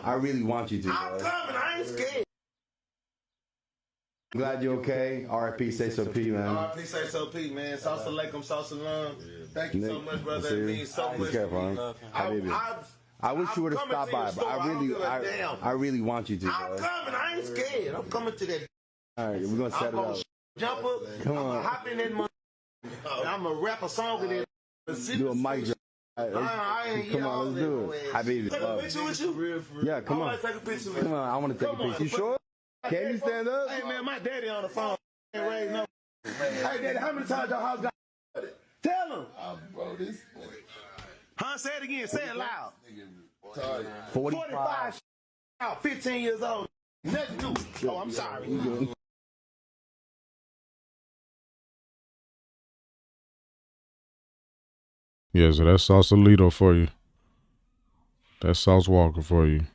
I really want you to. I'm coming. I ain't scared. Glad you're okay. R.I.P. Sh0T, man. R.I.P. Sh0T, man. Salsa alaikum, salsa salam. Thank you so much, brother. It means so much to me. I wish you would have stopped by, but I really want you to. I'm coming. I ain't scared. I'm coming to that. All right, we're gonna set it up. Jump up. Come on. I'm gonna hop in that mother. I'm gonna rap a song with it. Do a mic drop. Come on, let's do it. Habibi. Take a picture with you? Yeah, come on. Take a picture with you. Come on, I want to take a picture. You sure? Can you stand up? Hey, man, my daddy on the phone. Hey, daddy, how many times your house got? Tell him. Bro, this. Huh? Say it again. Say it loud. 45. 15 years old. Next dude. Oh, I'm sorry. Yeah, so that's Sausalito for you. That's Sauce Walka for you.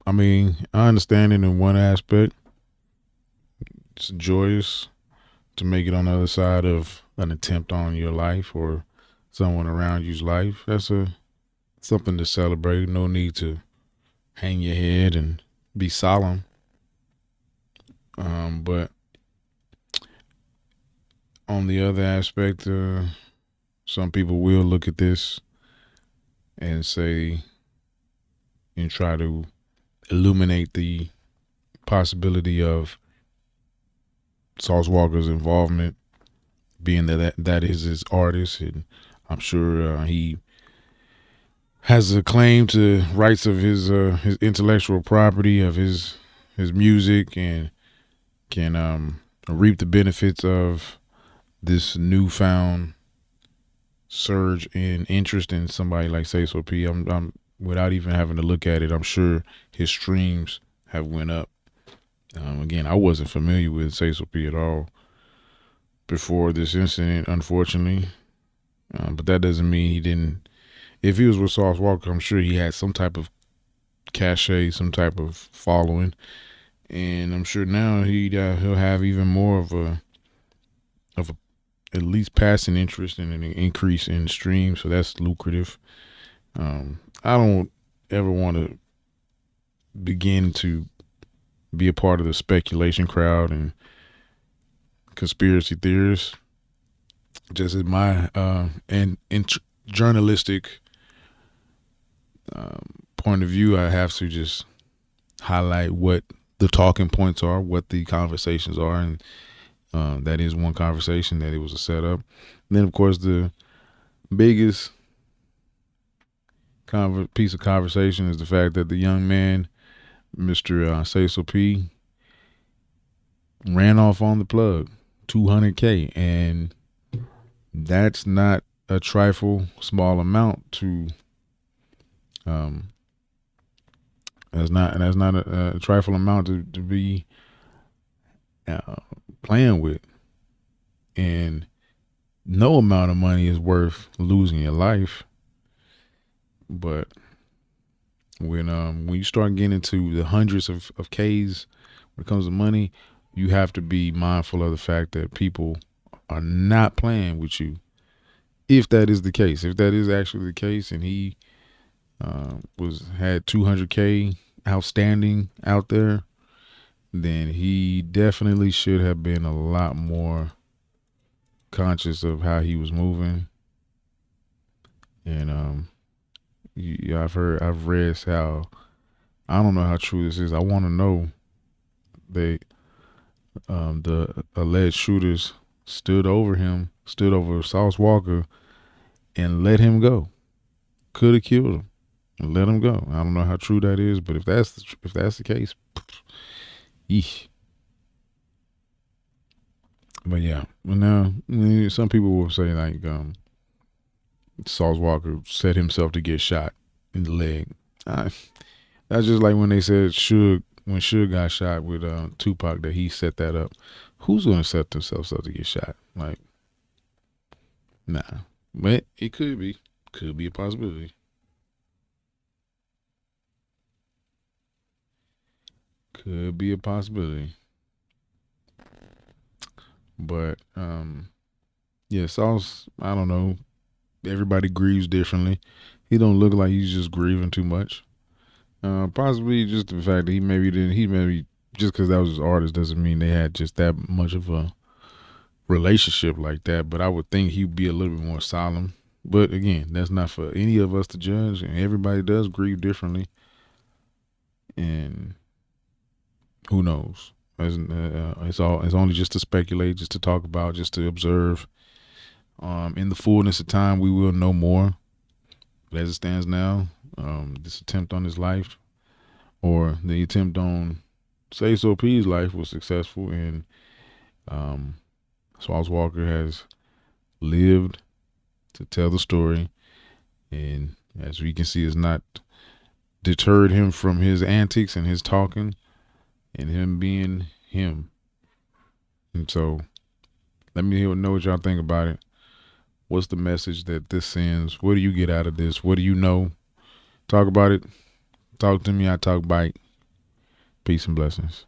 I mean, I understand it in one aspect. It's joyous to make it on the other side of an attempt on your life or someone around you's life. That's something to celebrate. No need to hang your head and be solemn. But on the other aspect, some people will look at this and say and try to illuminate the possibility of Sauce Walka's involvement, being that is his artist, and I'm sure he has a claim to rights of his intellectual property of his music, and can reap the benefits of this newfound surge in interest in somebody like Sh0T. I'm without even having to look at it, I'm sure his streams have went up. Again, I wasn't familiar with Sh0T at all before this incident, unfortunately. But that doesn't mean he didn't. If he was with Sauce Walka, I'm sure he had some type of cachet, some type of following, and I'm sure now he'll have even more of a at least passing interest and an increase in streams. So that's lucrative. I don't ever want to begin to be a part of the speculation crowd and conspiracy theorists. Just as my journalistic point of view, I have to just highlight what the talking points are, what the conversations are, and that is one conversation, that it was a setup. And then, of course, the biggest piece of conversation is the fact that the young man, Mr. Sh0T, ran off on the plug, $200K, and that's not a small amount to. That's not a trifle amount to be playing with, and no amount of money is worth losing your life. But when you start getting into the hundreds of K's when it comes to money, you have to be mindful of the fact that people are not playing with you. If that is the case, if that is actually the case, and he had 200K outstanding out there, then he definitely should have been a lot more conscious of how he was moving. And I've read how, I don't know how true this is. I want to know, the alleged shooters stood over Sauce Walka and let him go. Could have killed him and let him go. I don't know how true that is, but if that's the case, yeesh. But yeah, now some people will say like Sauce Walka set himself to get shot in the leg. That's just like when they said when Suge got shot with Tupac, that he set that up. Who's gonna set themselves up to get shot? Like, nah. But it could be a possibility. Could be a possibility. But yeah, Sauce, I don't know. Everybody grieves differently. He don't look like he's just grieving too much. Possibly just the fact that he maybe just because that was his artist doesn't mean they had just that much of a relationship like that. But I would think he'd be a little bit more solemn. But again, that's not for any of us to judge, and everybody does grieve differently. And who knows? It's only just to speculate, just to talk about, just to observe. In the fullness of time, we will know more. But as it stands now, this attempt on his life, or the attempt on Sh0T's life, was successful, and Swass Walka has lived to tell the story, and as we can see, has not deterred him from his antics and his talking and him being him. And so let me know what y'all think about it. What's the message that this sends? What do you get out of this? What do you know? Talk about it. Talk to me. I talk bite. Peace and blessings.